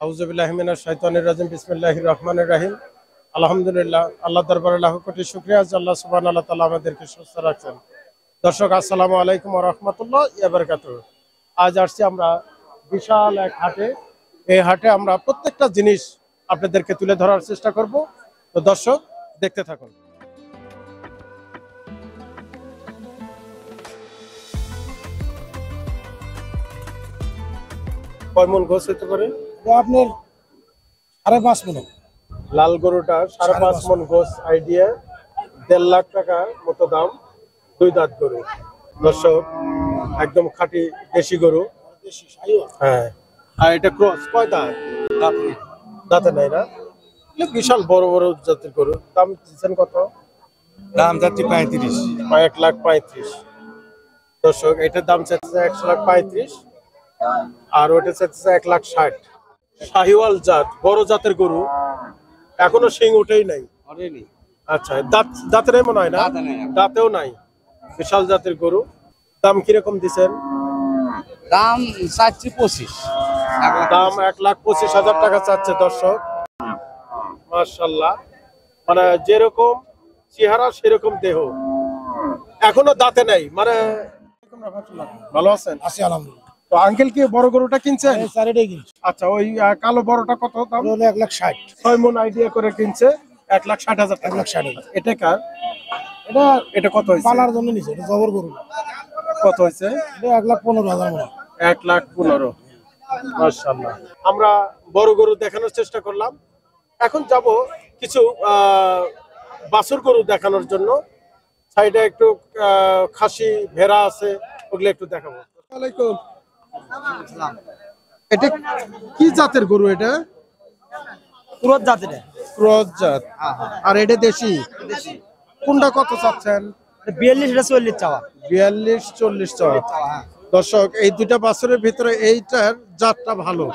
আউযুবিল্লাহি মিনাশ শাইতানির রাজিম বিসমিল্লাহির রহমানির রহিম। আলহামদুলিল্লাহ, আল্লাহ দরবারে লাখ কোটি শুকরিয়া যে আল্লাহ সুবহানাহু ওয়া তাআলা আমাদেরকে সুস্থ রাখছেন। দর্শক আসসালামু আলাইকুম ওয়া রাহমাতুল্লাহি ওয়া বারাকাতুহু। আজ আসছি আমরা বিশাল এক হাটে। এই হাটে আমরা প্রত্যেকটা জিনিস আপনাদেরকে তুলে ধরার চেষ্টা করব। তো দর্শক দেখতে থাকুন। কয় মন গোছ হতে পারে? আপনার 5.5 মণ। লাল গরুটা 5.5 মন গোছ আইডিয়া, 1.5 লাখ টাকা মতো দাম। 2 দাঁত গরু দর্শক, একদম খাঁটি দেশি গরু। হ্যাঁ, আর এটা ক্রস কয় দাঁত? দাঁতে নাই না, বিশাল বড় বড় জাতের গরু। দাম দিচ্ছেন কত? দাম যাচ্ছে 35। 1,35,000 দর্শক। এটার দাম চাচ্ছে 1,35,000 আর ওটা চাচ্ছে 1,60,000। শাহিওয়াল জাত, বড় জাতের গরু, এখনো শিং উঠেই নাই। আচ্ছা, দাঁতে নেই মনে হয় না? দাঁতেও নাই, বিশাল জাতের গরু। দাম কিরকম দিচ্ছেন? দাম চাচ্ছি 25। দাম 1,25,000 টাকা চাচ্ছে দর্শক। মাশাআল্লাহ, মানে যেরকম চেহারা সেরকম দেহ, এখনো দাঁতে নাই। মানে ভালো আছেন? আছি আলহামদুলিল্লাহ। তো আঙ্কেল কি বড় গরুটা কিনছেন? চারিটাই কিনছি। আচ্ছা, ওই কালো বড়টা কত দাম? 1,60,000। 6 মন আইডিয়া করে কিনছে 1,60,000 টাকা। 1,60,000। এটা কার? এটা এটা কত হয়েছে? পালার জন্য নিছে, এটা জবর গরু। কত হয়েছে? এটা 1,15,000 মণ। 1,15,000। মাশাআল্লাহ, আমরা বড় গরু দেখানোর চেষ্টা করলাম। এখন যাব কিছু বাছুর গরু দেখানোর জন্য। সাইডে একটু খাসি ভেড়া আছে, ওগুলো একটু দেখাবো। আসসালামু আলাইকুম। এটা কি জাতের গরু? এটা পুরো জাতিটা ক্রস জাত। আর এটা দেশি। কোনটা কত চাচ্ছেন? 42 এটা 40 চাওয়া। 42-40 চাওয়া। দর্শক, এই দুইটা বাছুরের ভিতরে এইটার জাতটা ভালো।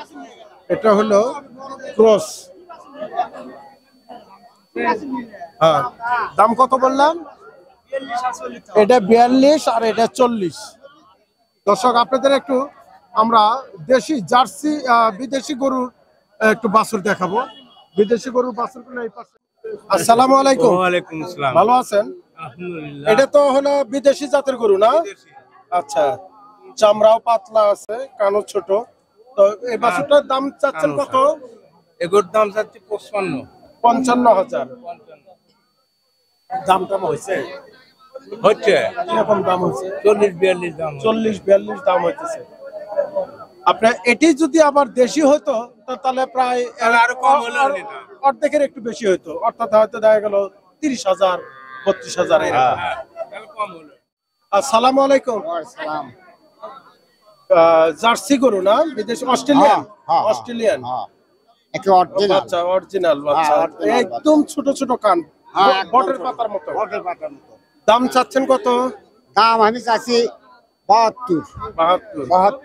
এটা হলো ক্রস। হ্যাঁ, দাম কত বললাম? এটা 42 আর এটা 40। দর্শক, আপনাদের একটু আমরা দেশি জার্সি বিদেশি গরুর একটু বাছুর দেখাবো। বিদেশি গরুর বাছুর গুলো এই পাশে। আসসালামু আলাইকুম। ওয়ালাইকুম আসসালাম। ভালো আছেন? আলহামদুলিল্লাহ। এটা তো হলো বিদেশি জাতের গরু না? আচ্ছা, চামড়াও পাতলা আছে, কানও ছোট। তো এই বাছুরটার দাম চাচ্ছেন কত? এগুলোর দাম চাচ্ছি 55। 55,000। দাম টাম হয়েছে? হচ্ছে কিরকম দাম হয়েছে? 40-42 দাম। 40-42 দাম হইতেছে। আপনার এটি যদি আবার দেশি হতো তাহলে প্রায় আরো কম হলে নিতাম। অর্ধেকের একটু বেশি হতো, অর্থাৎ হয়তো দেখা গেল 30,000 32,000 এরকম। কম হলো। আসসালামু আলাইকুম। জার্সি গরু না বিদেশি? অস্ট্রেলিয়ান? অস্ট্রেলিয়ান বাচ্চা, অরিজিনাল বাচ্চা, একদম ছোট ছোট কান, বটের পাতার মতো। দাম চাচ্ছেন কত? দাম আমি চাচ্ছি 72। 72।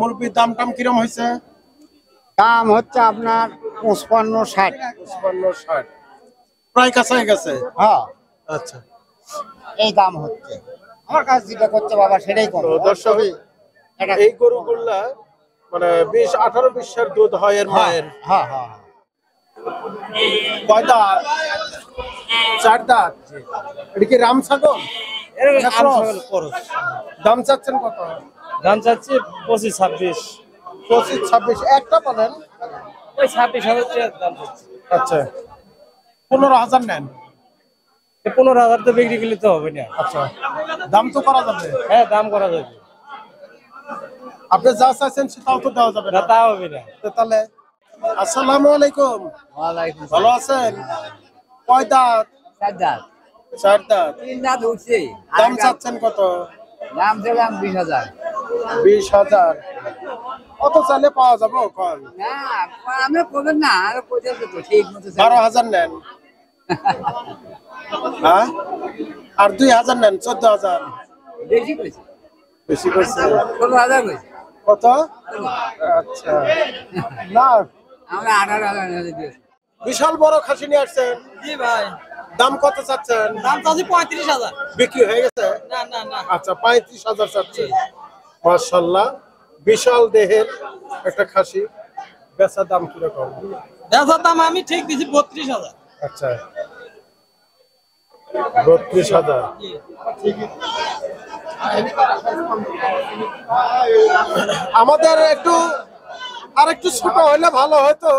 মুরব্বীর দাম টাম কিরম হয়েছে? দাম হচ্ছে আপনার 55-60। 55-60, প্রায় কাছাই গেছে। হ্যাঁ, আচ্ছা, এই দাম হচ্ছে। আমার কাছে যেটা করছে বাবা সেটাই কম। তো দর্শক, এই গরুগুলা মানে 20-18 দুধ হয় এর মায়ের। হ্যাঁ হ্যাঁ। কয় দাঁত? 4 দাঁত। এটা কি রাম ছাগল? দাম চাচ্ছেন কত? দাম চাচ্ছি 25-26। 25-26 একটা বলেন। ওই 26,000 দাম চাচ্ছি। আচ্ছা, 15,000 নেন। 15,000 তো বিক্রি করলে তো হবে না। আচ্ছা, দাম তো করা যাবে। হ্যাঁ, দাম করা যাবে। আপনি যা চাইছেন সেটাও তো দেওয়া যাবে না, না। তা হবে না। তাহলে আসসালামু আলাইকুম। ওয়ালাইকুম ভালো আছেন? কয় দাঁত? 4 দাঁত। 4 দাঁত। 3 দাঁত উঠছে। দাম চাচ্ছেন কত? দাম দিলাম 20,000। 20,000। কত চাইলে পাওয়া যাবে? কল না, আমি করবেন না, আর কইতে তো ঠিক মতো 12,000 নেন। হ্যাঁ, আর 2,000 নেন, 14,000। বেশি কইছে। বেশি কইছে? 16,000 কইছে। কত? আচ্ছা, না আমরা 18,000 দিয়েছি। বিশাল বড় খাসি নিয়ে আসছেন। জি ভাই। দাম কত চাচ্ছেন? দাম চাচ্ছি 35,000। বিক্রি হয়ে গেছে? না না না। আচ্ছা, 35,000 চাচ্ছে। মাশাআল্লাহ, বিশাল দেহের একটা খাসি, বেচার দাম কিরকম? বেচার দাম আমি ঠিক দিছি 32,000। আচ্ছা, 32,000। আমাদের একটু আর একটু ছোট হলে ভালো হতো,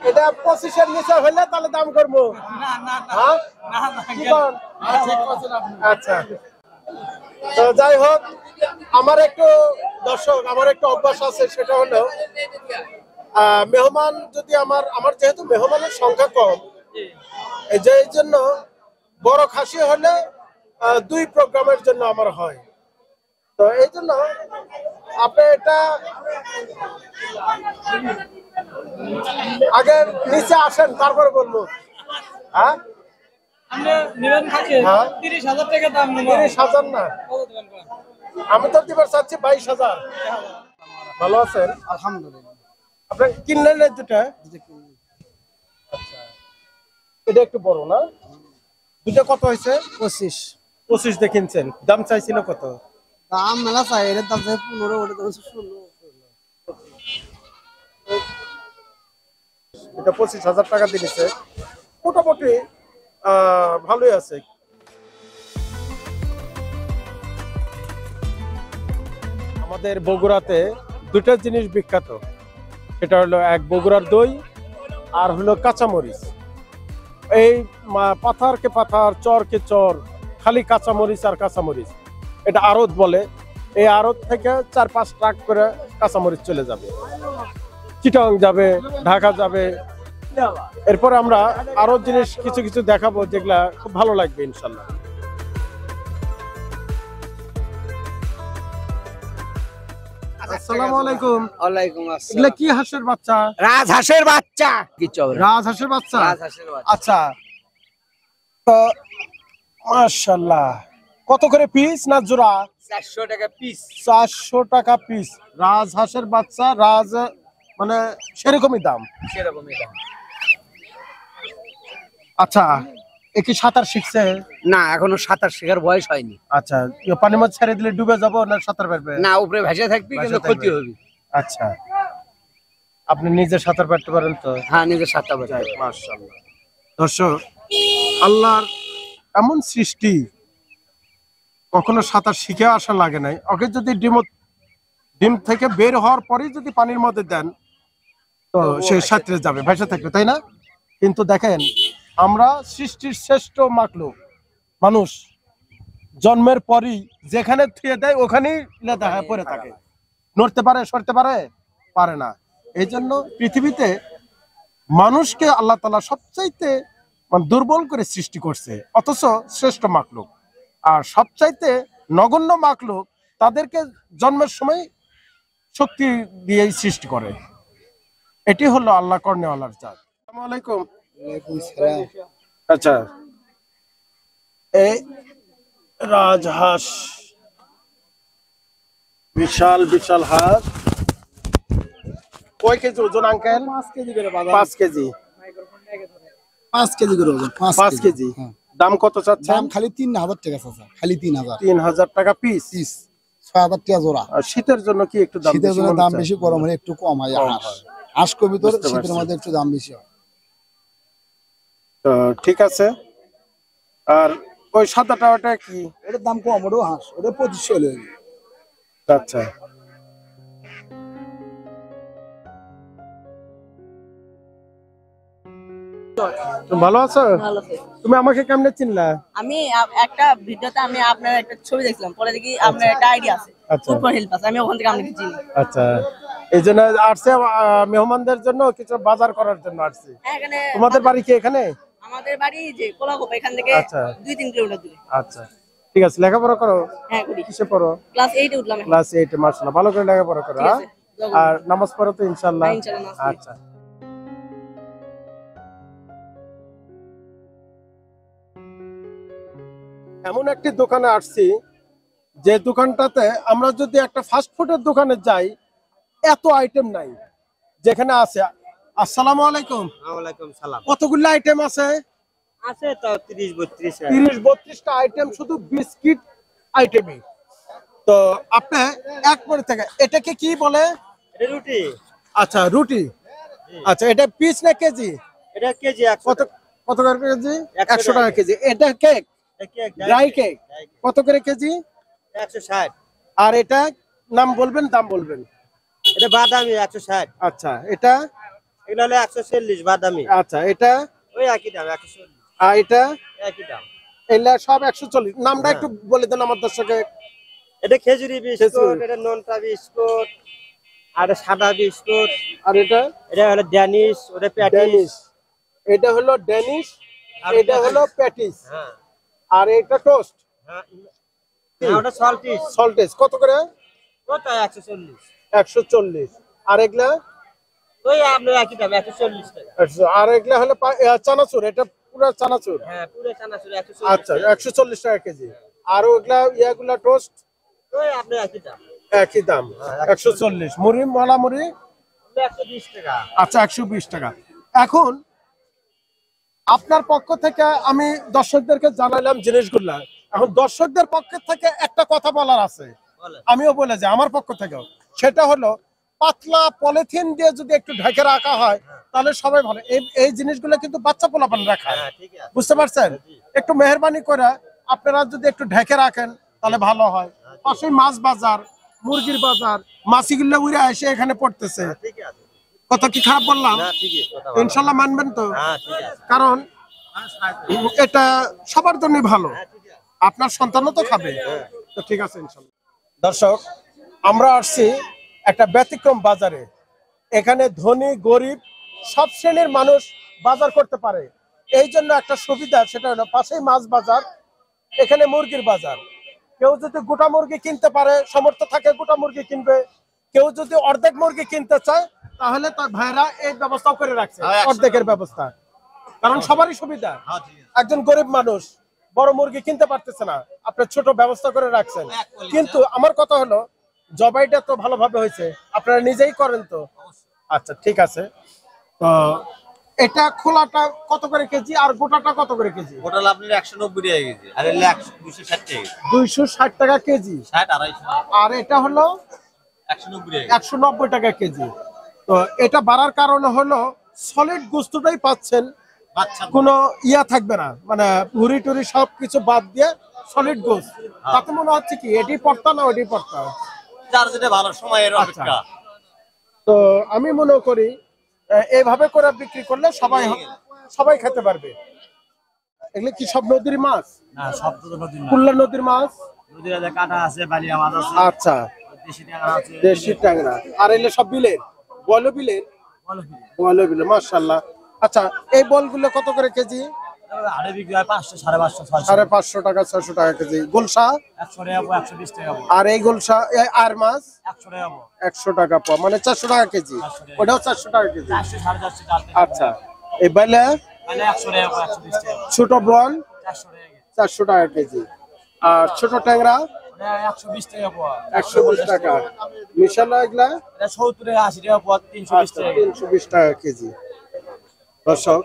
এটা 25-এর নিচে হলে তাহলে দাম করবো। না না হ্যাঁ? না না কি বলেন? আচ্ছা, তো যাই হোক, আমার একটু দর্শক, আমার একটু অভ্যাস আছে, সেটা হলো মেহমান যদি আমার যেহেতু মেহমানের সংখ্যা কম, এই জন্য বড় খাসি হলে 2 প্রোগ্রামের জন্য আমার হয়। তো এই জন্য আপনি এটা আগে নিচে আসেন, তারপরে বলবো। হ্যাঁ, আপনি নেবেন খাসি হ্যাঁ। 30,000 টাকা দাম নেব। 30,000 না, কত দিবেন কোন? আমি তো দিবার চাচ্ছি 22,000। ভালো আছেন? আলহামদুলিল্লাহ। আপনি কিনলেন না দুটা? আচ্ছা, এটা একটু বড় না? দুটা কত হয়েছে? 25। 25 দিয়ে কিনছেন, দাম চাইছিল কত? দাম মেলা চাই, এর দাম চাই 15, ওটা দাম 16। এটা 25,000 টাকা দিয়েছে, মোটামুটি ভালোই আছে। আমাদের বগুড়াতে দুটো জিনিস বিখ্যাত, সেটা হলো এক বগুড়ার দই, আর হলো কাঁচামরিচ। এই পাথারকে পাথার, চরকে চর, খালি কাঁচামরিচ আর কাঁচামরিচ। এটা আড়ত বলে, এই আড়ত থেকে 4-5 ট্রাক করে কাঁচামরিচ চলে যাবে, চিটাং যাবে, ঢাকা যাবে। এরপর আমরা আরো জিনিস কিছু কিছু দেখাবো, যেগুলা খুব ভালো লাগবে ইনশাল্লাহ। আসসালামু আলাইকুম। ওয়ালাইকুম এগুলা আসসালাম। কি হাঁসের বাচ্চা? রাজহাঁসের বাচ্চা। কি চলে? রাজহাঁসের বাচ্চা। রাজহাঁসের বাচ্চা। আচ্ছা, তো মাশাআল্লাহ, কত করে পিস না জোড়া? 400 টাকা পিস। 400 টাকা পিস। রাজহাঁসের বাচ্চা, মানে সেরকমই দাম। সেরকমই দাম। আচ্ছা, এ কি সাঁতার শিখছে? না, এখনো সাঁতার শেখার বয়স হয়নি। আচ্ছা, পানির মধ্যে ছেড়ে দিলে ডুবে যাবো না সাঁতার পারবে? না, উপরে ভেসে থাকবি, ভেসে কিন্তু থাকবে। ক্ষতি হবে। আচ্ছা, আপনি নিজে সাঁতার কাটতে পারেন তো? হ্যাঁ, নিজের সাঁতার পারে। মাশাআল্লাহ। দর্শক, আল্লাহর এমন সৃষ্টি, কখনো সাঁতার শিখে আসা লাগে নাই। ওকে যদি ডিম থেকে বের হওয়ার পরেই যদি পানির মধ্যে দেন, তো সে সাঁতরে যাবে, ভেসে থাকবে, তাই না? কিন্তু দেখেন, আমরা সৃষ্টির শ্রেষ্ঠ মাখলুক মানুষ, জন্মের পরই যেখানে থুয়ে দেয় ওখানেই লেদা হয়ে পড়ে থাকে। নড়তে পারে, সরতে পারে না। এই জন্য পৃথিবীতে মানুষকে আল্লাহ তাআলা সবচাইতে দুর্বল করে সৃষ্টি করছে, অথচ শ্রেষ্ঠ মাখলুক। আর সবচাইতে নগণ্য মাখলুক, তাদেরকে জন্মের সময় শক্তি দিয়েই সৃষ্টি করে। এটি হলো আল্লাহ কর্নেওয়ালার জাত। আসসালামু আলাইকুম। ওয়ালাইকুম সালাম। আচ্ছা, এই রাজহাঁস, বিশাল বিশাল হাঁস। কয় কেজি ওজন আঙ্কেল? 5 কেজি করে বাজার। 5 কেজি। 5 কেজি করে ওজন। 5 কেজি। হ্যাঁ। দাম কত চাচ্ছেন? দাম খালি 3000 টাকা চাচা, খালি 3000। 3000 টাকা পিস। পিস 6000 টাকা জোড়া। আর শীতের জন্য কি একটু দাম শীতের বেশি? জন্য মনে দাম হচ্ছে? বেশি, গরম হলে একটু কম হয়। কম হাঁস হয়। হাঁস কবিতর বুঝতে শীতের পারছি। মধ্যে একটু দাম বেশি হয়। তো ঠিক আছে। আর ওই সাদাটা ওটা কি? ওটার দাম কম, ওটাও হাঁস, ওটা 2500 হলে। আচ্ছা, তুমি ভালো আছো? ভালো আছে। তুমি আমাকে কেমনে চিনলা? আমি একটা ভিডিওতে আমি আপনার একটা ছবি দেখছিলাম, পরে দেখি আপনার একটা আইডিয়া আছে, আচ্ছা। ফুড ফর হেল্প আছে, আমি ওখান থেকে আপনাকে চিনি। আচ্ছা, এই জন্য আসছে মেহমানদের জন্য কিছু বাজার করার জন্য আসছি। হ্যাঁ, এখানে তোমাদের বাড়ি কি এখানে? আমাদের বাড়ি যে কোলাগোপা, এখান থেকে আচ্ছা। 2-3 কিলোমিটার দূরে। আচ্ছা, ঠিক আছে। লেখাপড়া করো? হ্যাঁ, করি। কিসে পড়ো? ক্লাস 8 এ উঠলাম এখন। ক্লাস 8 এ। মাশাআল্লাহ, ভালো করে লেখাপড়া করো। ঠিক হ্যাঁ? আছে, জগন্নাথ। আর নামাজ পড়ো তো ইনশাআল্লাহ? হ্যাঁ, ইনশাআল্লাহ নামাজ পড়ি। আচ্ছা, এমন একটি দোকানে আসছি, যে দোকানটাতে আমরা যদি একটা ফাস্ট ফুডের দোকানে যাই, এত আইটেম নাই যেখানে আছে। আসসালামু আলাইকুম। ওয়ালাইকুম সালাম। কতগুলো আইটেম আছে? আছে তো 30-32। 30-32টা আইটেম, শুধু বিস্কিট আইটেমই। তো আপনি এক করে থেকে, এটাকে কি বলে? রুটি। আচ্ছা, রুটি। আচ্ছা, এটা পিস না কেজি? এটা কেজি কত কত করে কেজি? 100 100 টাকা কেজি। এটা কেক, ড্রাই কেক কত করে কেজি? 160। আর এটা নাম বলবেন, দাম বলবেন। এটা বাদামি 160। আচ্ছা, এটা এগুলো হলো 140 বাদামি। আচ্ছা, এটা ওই একই দাম 140। আর এটা একই দাম। এগুলা সব 140। নামটা একটু বলে দেন আমার দর্শকে। এটা খেজুরি বিস্কুট, এটা নোনতা বিস্কুট, আর এটা সাদা বিস্কুট। আর এটা এটা হলো ড্যানিশ, ওটা প্যাটিস। ড্যানিশ। এটা হলো ড্যানিশ, আর এটা হলো প্যাটিস, হ্যাঁ আর এটা টোস্ট হ্যাঁ। ওটা সল্টিস। সল্টেজ কত করে? ওটা 140। 140। আর এগুলা ওই আপনার একই দাম 140 টাকা। আর এগুলা হলো চানাচুর, এটা পুরো চানাচুর। হ্যাঁ পুরো চানাচুর 140। আচ্ছা, 140 টাকা কেজি। আর ওগুলা ইয়াগুলা টোস্ট ওই আপনার একই দাম। একই দাম 140। মুড়ি, মলা মুড়ি 120 টাকা। আচ্ছা 120 টাকা। এখন আপনার পক্ষ থেকে আমি দর্শকদেরকে জানাইলাম জিনিসগুলা। এখন দর্শকদের পক্ষ থেকে একটা কথা বলার আছে, বলেন। আমিও বলে যাই আমার পক্ষ থেকেও। সেটা হলো পাতলা পলিথিন দিয়ে যদি একটু ঢেকে রাখা হয় তাহলে সবাই ভালো। এই জিনিসগুলো কিন্তু বাচ্চা পোলাপান রাখা, হ্যাঁ ঠিক আছে। বুঝতে পারছেন? একটু মেহরবানি করে আপনারা যদি একটু ঢেকে রাখেন তাহলে ভালো হয়। পাশে মাছ বাজার, মুরগির বাজার, মাছিগুলো উড়ে এসে এখানে পড়তেছে। ঠিক আছে। কথা কি খারাপ বললাম? না ঠিক আছে, কথা বলো। ইনশাল্লাহ মানবেন তো? হ্যাঁ ঠিক আছে। কারণ এটা সবার জন্য ভালো, হ্যাঁ ঠিক আছে। আপনার সন্তানও তো খাবে। তো ঠিক আছে ইনশাল্লাহ। দর্শক, আমরা আসছি একটা ব্যতিক্রম বাজারে। এখানে ধনী গরিব সব শ্রেণীর মানুষ বাজার করতে পারে। এই জন্য একটা সুবিধা, সেটা হলো পাশেই মাছ বাজার, এখানে মুরগির বাজার। কেউ যদি গোটা মুরগি কিনতে পারে, সামর্থ্য থাকে গোটা মুরগি কিনবে। কেউ যদি অর্ধেক মুরগি কিনতে চায় তাহলে তার ভাইরা এই ব্যবস্থা করে রাখছে, অর্ধেকের ব্যবস্থা। কারণ সবারই সুবিধা। একজন গরিব মানুষ বড় মুরগি কিনতে পারতেছে না, আপনি ছোট ব্যবস্থা করে রাখছেন। কিন্তু আমার কথা হলো জবাইটা তো ভালোভাবে হয়েছে, আপনারা নিজেই করেন তো? আচ্ছা ঠিক আছে। তো এটা খোলাটা কত করে কেজি আর গোটাটা কত করে কেজি? হোটেল আপনার 190 টাকা কেজি, আর এলে 260 টাকা। 260 টাকা কেজি। 60 250। আর এটা হলো 190 টাকা। 190 টাকা কেজি। তো এটা বাড়ার কারণ হলো সলিড গোস্তটাই পাচ্ছেন, বাচ্চা কোনো ইয়া থাকবে না, মানে ভুড়ি টুরি সবকিছু বাদ দিয়ে সলিড গোস্ত। তাতে মনে হচ্ছে কি এটি পড়তা না ওটি পড়তা? যার যেটা ভালো সময়ের আচ্ছা। অপেক্ষা। তো আমি মনে করি এইভাবে করে বিক্রি করলে সবাই খেতে পারবে। এগুলো কি সব নদীর মাছ? না সব তো নদীর না। কুল্লা নদীর মাছ। নদীর আছে, কাটা আছে, বালিয়া মাছ আছে, আচ্ছা, দেশি ট্যাংরা আছে। দেশি ট্যাংরা। আর এগুলো সব বিলের বল, বিলের বল বিলে। মাশাআল্লাহ। আচ্ছা, এই বলগুলো কত করে কেজি? আড়ে বিক্রি হয় 500 550 600। 550 টাকা 600 টাকা কেজি। গোলসা 100 টাকা 120 টাকা। আর এই গোলসা আর মাছ 100 টাকা। 100 টাকা পাওয়া, মানে 400 টাকা কেজি। ওটাও 400 টাকা কেজি। 400 450 টাকা। আচ্ছা, এই বেলে মানে 100 টাকা 120 টাকা। ছোট বল 400 টাকা। 400 টাকা কেজি। আর ছোট ট্যাংরা ওটা 120 টাকা পোয়া। 120 টাকা। মিশালা এগুলা এটা 70 টাকা 80 টাকা পোয়া, 320 টাকা। 320 টাকা কেজি। দর্শক,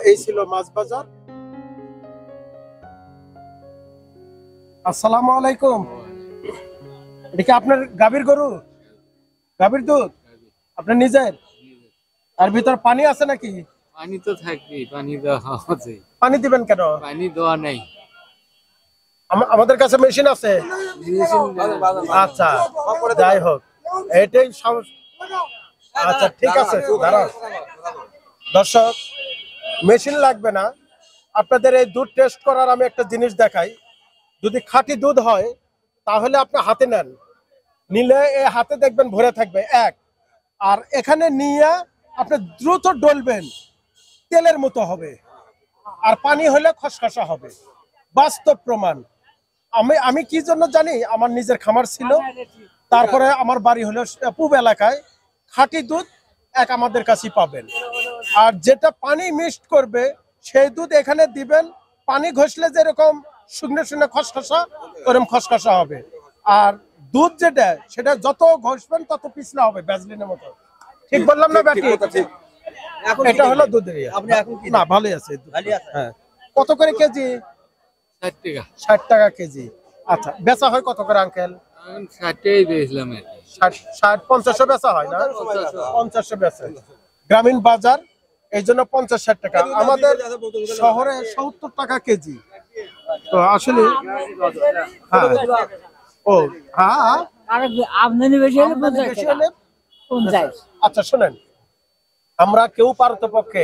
এই ছিল মাছ বাজার। আসসালামু আলাইকুম। এটা কি আপনার গাভীর গরু, গাভীর দুধ আপনার নিজের? আর ভিতর পানি আছে নাকি? পানি তো থাকবেই, পানি দেওয়া আছে। পানি দিবেন কেন? পানি দেওয়া নাই। আমাদের কাছে মেশিন আছে। আচ্ছা, যাই হোক, এটাই আচ্ছা ঠিক আছে, দাঁড়ান। দর্শক, মেশিন লাগবে না, আপনাদের এই দুধ টেস্ট করার আমি একটা জিনিস দেখাই। যদি খাঁটি দুধ হয় তাহলে আপনি হাতে নেন, নিলে এই হাতে দেখবেন ভরে থাকবে এক। আর এখানে নিয়ে আপনি দ্রুত ডলবেন, তেলের মতো হবে। আর পানি হলে খসখসা হবে, বাস্তব প্রমাণ। আমি কি জন্য জানি, আমার নিজের খামার ছিল, তারপরে আমার বাড়ি হলো পূব এলাকায়। খাঁটি দুধ এক আমাদের কাছেই পাবেন। আর যেটা পানি মিক্সড করবে সেই দুধ এখানে দিবেন, পানি ঘষলে যেরকম শুকনো শুকনো খসখসা, ওরকম খসখসা হবে। আর দুধ যেটা, সেটা যত ঘষবেন তত পিছলা হবে, ভ্যাসলিনের মতো। ঠিক বললাম না ব্যাটি? এটা হলো দুধের ইয়ে। না, ভালোই আছে দুধ। হ্যাঁ। কত করে কেজি? 60 টাকা। 60 টাকা কেজি। আচ্ছা, বেচা হয় কত করে আঙ্কেল? এখন 60টাই বেচলাম আর কি। 60 50 বেচা হয় না, 50 বেচে গ্রামীণ বাজার, এই জন্য 50-60 টাকা। আমাদের শহরে 70 টাকা কেজি। তো আসলে হ্যাঁ, ও হ্যাঁ, আমদানি বেশি হলে আমদানি বেশি হলে 50। আচ্ছা শুনেন, আমরা কেউ পারতপক্ষে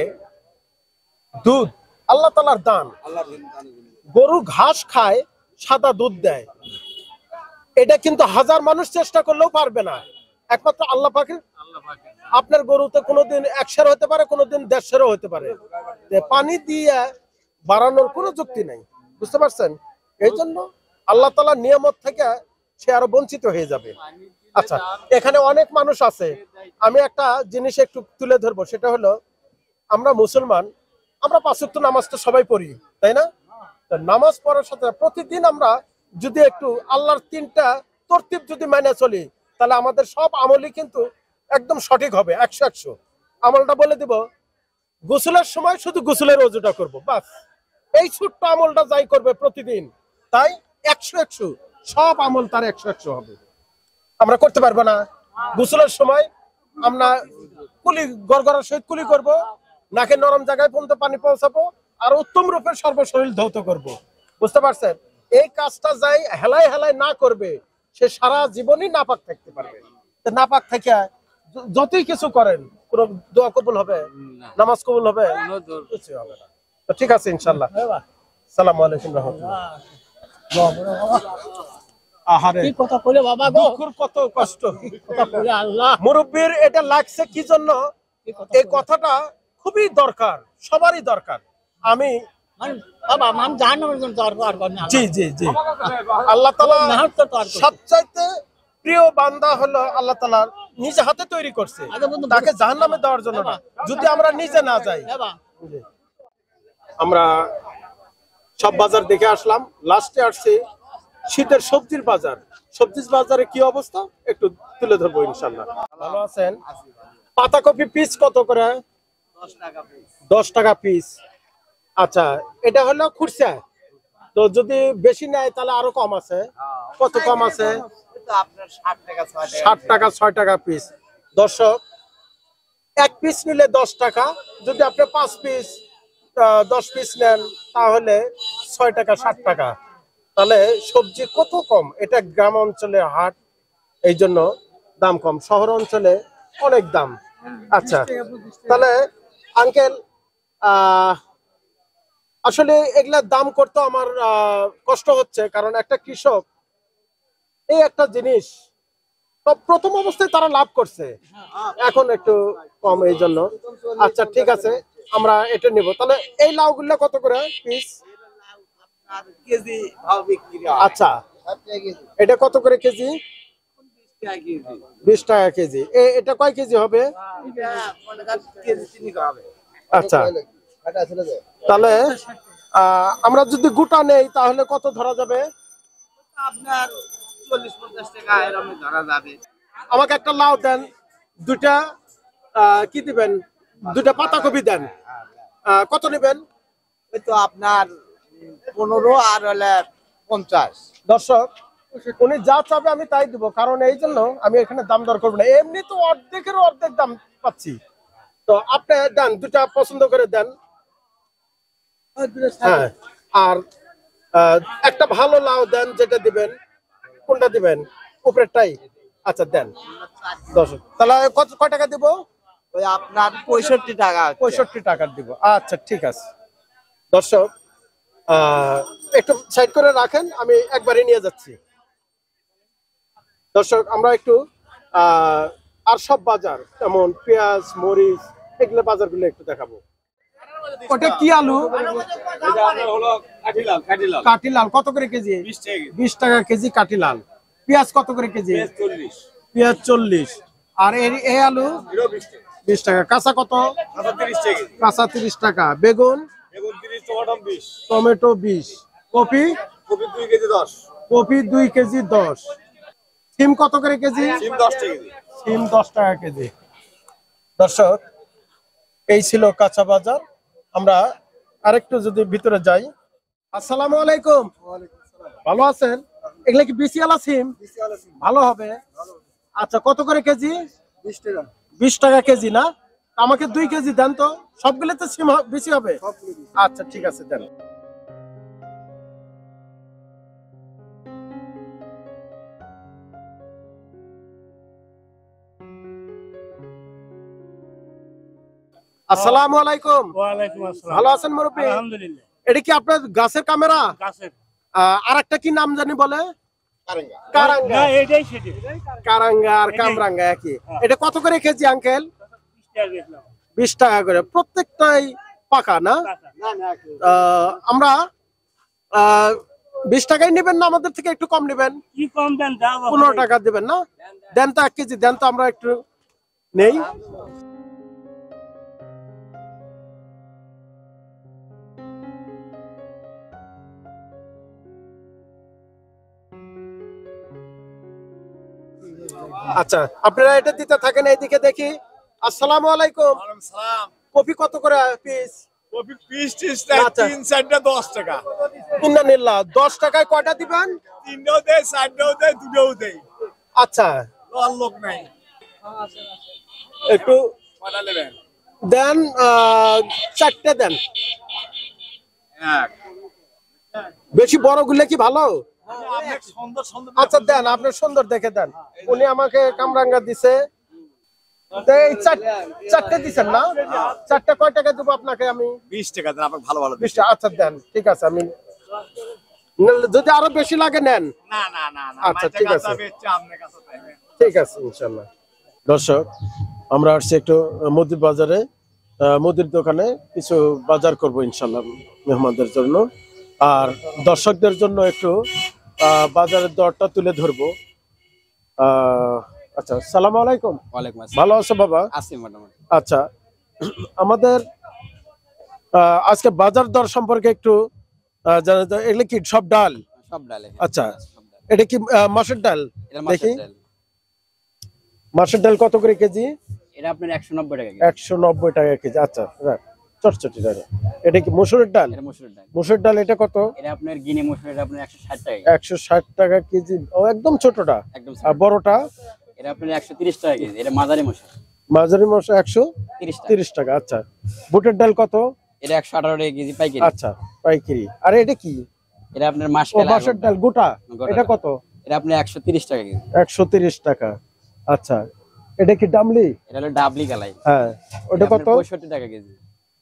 দুধ আল্লাহ তাআলার দান, গরু ঘাস খায়, সাদা দুধ দেয়, এটা কিন্তু হাজার মানুষ চেষ্টা করলেও পারবে না, একমাত্র আল্লাহ পাকের। আপনার গরুতে কোনোদিন 100 হতে পারে, কোনোদিন 150 হতে পারে, যে পানি দিয়ে বাড়ানোর কোনো যুক্তি নেই, বুঝতে পারছেন? এই জন্য আল্লাহ তাআলার নিয়ামত থেকে সে আরো বঞ্চিত হয়ে যাবে। আচ্ছা, এখানে অনেক মানুষ আছে, আমি একটা জিনিস একটু তুলে ধরবো, সেটা হলো আমরা মুসলমান, আমরা 5 ওয়াক্ত নামাজ তো সবাই পড়ি, তাই না? তো নামাজ পড়ার সাথে প্রতিদিন আমরা যদি একটু আল্লাহর 3টা তরতিব যদি মেনে চলি, তাহলে আমাদের সব আমলই কিন্তু একদম সঠিক হবে, 100-100। আমলটা বলে দিব, গোসলের সময় শুধু গোসলের ওযুটা করব, বাস। এই ছোট্ট আমলটা যাই করবে প্রতিদিন, তাই 100-100 সব আমল তার 100-100 হবে। আমরা করতে পারবো না, গোসলের সময় আমরা কুলি গড়গড়ার সহিত কুলি করব, নাকে নরম জায়গায় পর্যন্ত পানি পৌঁছাবো, আর উত্তম রূপে সর্বশরীর ধৌত করব, বুঝতে পারছেন? এই কাজটা যাই হেলায় হেলায় না করবে, সে সারা জীবনই নাপাক থাকতে পারবে। নাপাক থেকে যতই কিছু করেন, কোন দোয়া কবুল হবে, নামাজ কবুল হবে, কিছু হবে না। তো ঠিক আছে ইনশাআল্লাহ। আসসালামু আলাইকুম রাহমাতুল্লাহ। আহারে কি কথা কইলে বাবা গো, দুঃখের কত কষ্ট, কথা কইলে আল্লাহ। মুরব্বির এটা লাগছে কি জন্য, এই কথাটা খুবই দরকার, সবারই দরকার। আমি মানে বাবা মান জাহান্নামের জন্য দরকার করে না। জি জি জি, আল্লাহ তাআলা সবচাইতে প্রিয় বান্দা হলো আল্লাহ তাআলা নিজে হাতে তৈরি করছে, তাকে জাহান্নামে দেওয়ার জন্য না, যদি আমরা নিজে না যাই। আমরা সব বাজার দেখে আসলাম, লাস্টে আসছি শীতের সবজির বাজার। সবজির বাজারে কি অবস্থা একটু তুলে ধরবো ইনশাআল্লাহ। ভালো আছেন? পাতাকপি পিস কত করে? 10 টাকা পিস। আচ্ছা, এটা হলো খুরসা, তো যদি বেশি নেয় তাহলে আরো কম আছে। কত কম আছে? 60 টাকা 6 টাকা পিস। দর্শক, 1 পিস নিলে 10 টাকা, যদি আপনি 5 পিস 10 পিস নেন তাহলে 6 টাকা 60 টাকা। তাহলে সবজি কত কম, এটা গ্রাম অঞ্চলে হাট, এই জন্য দাম কম, শহর অঞ্চলে অনেক দাম। আচ্ছা, তাহলে আঙ্কেল আসলে এগুলার দাম করতে আমার কষ্ট হচ্ছে, কারণ একটা কৃষক এই একটা জিনিস প্রথম অবস্থায় তারা লাভ করছে, এখন একটু কম, এই জন্য। আচ্ছা ঠিক আছে, আমরা এটা নেব। তাহলে এই লাউগুলো কত করে পিস? আচ্ছা, এটা কত করে কেজি? 20 টাকা কেজি। এটা কয় কেজি হবে? আচ্ছা, তাহলে আমরা যদি গোটা নেই তাহলে কত ধরা যাবে? আপনার 40-50 টাকা এরকম ধরা যাবে। আমাকে একটা লাউ দেন, দুটা কি দিবেন, দুটা পাতাকপি দেন। কত নেবেন? ওই তো আপনার 15 আর হলে 50। দর্শক, উনি যা চাবে আমি তাই দিব, কারণ এই জন্য আমি এখানে দাম দর করবো না, এমনি তো অর্ধেকের অর্ধেক দাম পাচ্ছি। তো আপনি দেন, দুটা পছন্দ করে দেন। হ্যাঁ, আর একটা ভালো লাউ দেন, যেটা দিবেন। কোনটা দিবেন? উপরেরটাই? আচ্ছা দেন। দর্শক, তাহলে কয় টাকা দিব? ওই আপনার 65 টাকা। 65 টাকার দিব। আচ্ছা ঠিক আছে। দর্শক, একটু সাইড করে রাখেন, আমি একবারই নিয়ে যাচ্ছি। দর্শক, আমরা একটু আর সব বাজার, যেমন পেঁয়াজ, মরিচ, এগুলো বাজারগুলো একটু দেখাবো। ওটা কি আলু? কাটিলাল কত করে কেজি? 20 টাকা কেজি কাটিলাল। পেঁয়াজ কত করে কেজি? পেঁয়াজ 40। আর এই আলু 20 টাকা। কাঁচা কত? কাঁচা 30 টাকা। বেগুন? টমেটো 20। কপি? Copy 2 KG 10। সিম কত করে কেজি? সিম 10 টাকা কেজি। দর্শক, এই ছিল কাঁচা বাজার। আমরা আরেকটু যদি ভিতরে যাই। আসসালামু আলাইকুম। ভালো আছেন? এগুলা কি বিসিআলা সিম? ভালো হবে। আচ্ছা, কত করে কেজি? 20 টাকা। 20 টাকা কেজি না? আমাকে 2 কেজি দেন তো, সবগুলোতে সিম বেশি হবে। আচ্ছা ঠিক আছে, দেন। আসসালামু আলাইকুম। ওয়ালাইকুম আসসালাম। ভালো আছেন মুরব্বি? আলহামদুলিল্লাহ। এটা কি আপনার গাছের ক্যামেরা? গাছের আরেকটা কি নাম জানি বলে? না, কারাঙ্গা। এটাই সেটি। কারাঙ্গা আর কামরাঙ্গা একই। এটা কত করে কেজি আঙ্কেল? 20 টাকা দিয়েছিলাম। 20 টাকা করে। প্রত্যেকটাই পাকা না? আমরা 20 টাকাই নেবেন না আমাদের থেকে একটু কম নেবেন? কি কম দেন? দাও 15 টাকা দেবেন না? দেন তো 1 কেজি দেন তো, আমরা একটু নেই। আচ্ছা, আপনারা এটা দিতে থাকেন, এইদিকে দেখি। আসসালামু আলাইকুম। কফি কত করে পিস? কপি পিস টিস আচ্ছা। 3-4টা 10 টাকা। ইন্নালিল্লাহ। 10 টাকায় কয়টা দিবেন? 3টাও দেয়, 4টাও দেয়, 2টাও দেয়। আচ্ছা, আর লোক নাই। একটু কয়টা নেবেন? দেন, 4টে দেন। এক। বেশি বড় গুলো কি ভালো? আপনি সুন্দর সুন্দর আচ্ছা দেন, আপনি সুন্দর দেখে দেন। উনি আমাকে কামরাঙ্গা দিছে, তো এই 4টে দিছেন না? 4টে কয় টাকা দেবো আপনাকে আমি? 20 টাকা দেন, আপনাকে ভালো ভালো 20 টাকা। আচ্ছা দেন, ঠিক আছে। আমি যদি আরো বেশি লাগে নেন। না না না না। আচ্ছা, ঠিক আছে। আপনার কাছে পাইবেন। ঠিক আছে ইনশাল্লাহ। দর্শক, আমরা আসছি একটু মুদির বাজারে, মুদির দোকানে কিছু বাজার করব ইনশাল্লাহ মেহমানদের জন্য, আর দর্শকদের জন্য একটু বাজারের দরটা তুলে ধরবো। আচ্ছা, সালাম আলাইকুম। ওয়ালাইকুম আসসালাম। ভালো আছো বাবা? আছি মোটামুটি। আচ্ছা, আমাদের আজকে বাজার দর সম্পর্কে একটু জানা যায়। এগুলো কি সব ডাল? সব ডালে। আচ্ছা, সব ডাল। এটা কি মাসের ডাল? এটা মাছের দেখি ডাল। মাসের ডাল কত করে কেজি? এটা আপনার 190 টাকা কেজি। 190 টাকা কেজি। আচ্ছা, চটচটি ডাল। এটা কি মসুরের ডাল? এটা মসুর ডাল। মসুর ডাল এটা কত? এটা আপনার গিনি মসুর, এটা আপনার 160 টাকা কেজি। 160 টাকা কেজি। ও, একদম ছোটটা। একদম আর ছোট। বড়টা? এটা আপনার 130 টাকা কেজি। এটা মাঝারি মসুর। মাঝারি মসুর 30 টাকা। 130 টাকা। আচ্ছা, বুটের ডাল কত? এটা 118 টাকা কেজি পাইকারি। আচ্ছা, পাইকারি। আর এটা কি? এটা আপনার ও, মাসকালা। বাঁশের ডাল গোটা। গোটা এটা ডাল। কত? এটা আপনার 130 টাকা কেজি। 130 টাকা। আচ্ছা, এটা কি ডামলি? এটা হলো ডাবলি কালাই। হ্যাঁ, ওটা কত? 65 টাকা কেজি।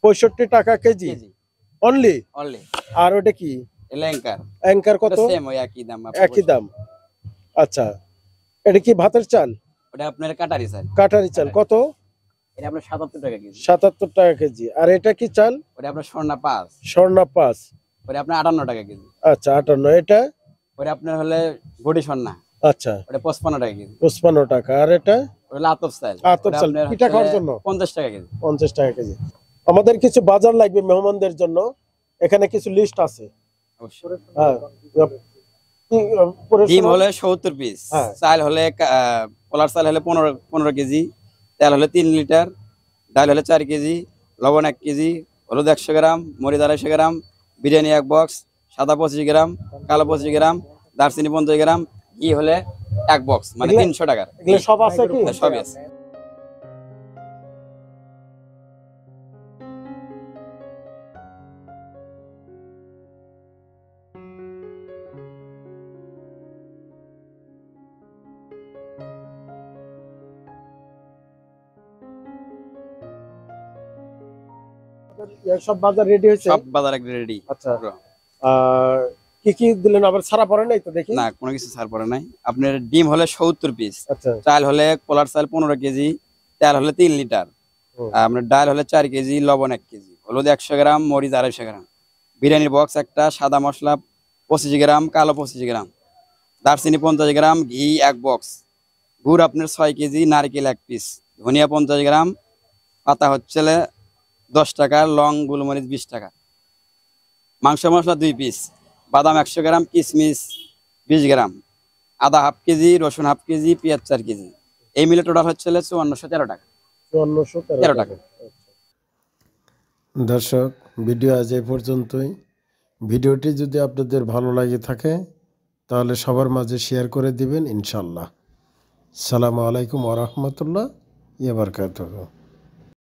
65 টাকা কেজি কেজি অনলি। অনলি। আর ওটা কি? এটা অ্যাঙ্কার। অ্যাঙ্কার কত? সেম ওই একই দাম। একই দাম। আচ্ছা, এটা কি ভাতের চাল? ওটা আপনার কাটারি চাল। কাঠারি চাল কত? এটা আপনার 77 টাকা কেজি। 77 টাকা কেজি। আর এটা কি চাল? ওটা আপনার স্বর্ণা 5। স্বর্ণা 5। ওটা আপনার 58 টাকা কেজি। আচ্ছা, 58। এটা? ওটা আপনার হলে বডি স্বর্ণা। আচ্ছা, ওটা 55 টাকা কেজি। 55 টাকা। আর এটা? ওটা আতপ চাল। আতপ চাল, পিঠা খাওয়ার জন্য? 50 টাকা কেজি। 50 টাকা কেজি। আমাদের কিছু বাজার লাগবে মেহমানদের জন্য, এখানে কিছু লিস্ট আছে। অবশ্যই। হ্যাঁ, পরে ডিম শোনো। হলে 70 পিস। হ্যাঁ। চাল হলে পোলার চাল হলে 15 কেজি। তেল হলে 3 লিটার। ডাল হলে 4 কেজি। লবণ 1 কেজি। হলুদ 100 গ্রাম। মরিচ 250 গ্রাম। বিরিয়ানি 1 বক্স। সাদা 25 গ্রাম। কালো 25 গ্রাম। দারচিনি 50 গ্রাম। ঘি হলে 1 বক্স, মানে 300 টাকার। এগুলো সব আছে কি? সবই আছে। সব বাজার রেডি হয়েছে? সব বাজার একদম রেডি। আচ্ছা, কি কি দিলেন? আবার সারা পড়ে নাই তো দেখি। না, কোনো কিছু ছাড় পড়ে নাই। আপনার ডিম হলে 70 পিস। আচ্ছা, চাল হলে পোলার চাল 15 কেজি। তেল হলে 3 লিটার। আপনার ডাল হলে 4 কেজি। লবণ 1 কেজি। হলুদ 100 গ্রাম। মরিচ 250 গ্রাম। বিরিয়ানির বক্স একটা। সাদা মশলা 25 গ্রাম। কালো 25 গ্রাম। দারচিনি 50 গ্রাম। ঘি 1 বক্স। গুড় আপনার 6 কেজি। নারকেল 1 পিস। ধনিয়া 50 গ্রাম। পাতা হচ্ছে 10 টাকা। লং গোলমরিচ 20 টাকা। মাংস মশলা 2 পিস। বাদাম 100 গ্রাম। কিশমিশ 20 গ্রাম। আদা হাফ কেজি। রসুন হাফ কেজি। পেঁয়াজ 4 কেজি। এই মিলে টোটাল হচ্ছে 5413 টাকা। 5413 টাকা। দর্শক, ভিডিও আজ এই পর্যন্তই। ভিডিওটি যদি আপনাদের ভালো লাগে থাকে তাহলে সবার মাঝে শেয়ার করে দিবেন ইনশাল্লাহ। সালামু আলাইকুম ওয়া রাহমাতুল্লাহ ওয়া বারাকাতুহু।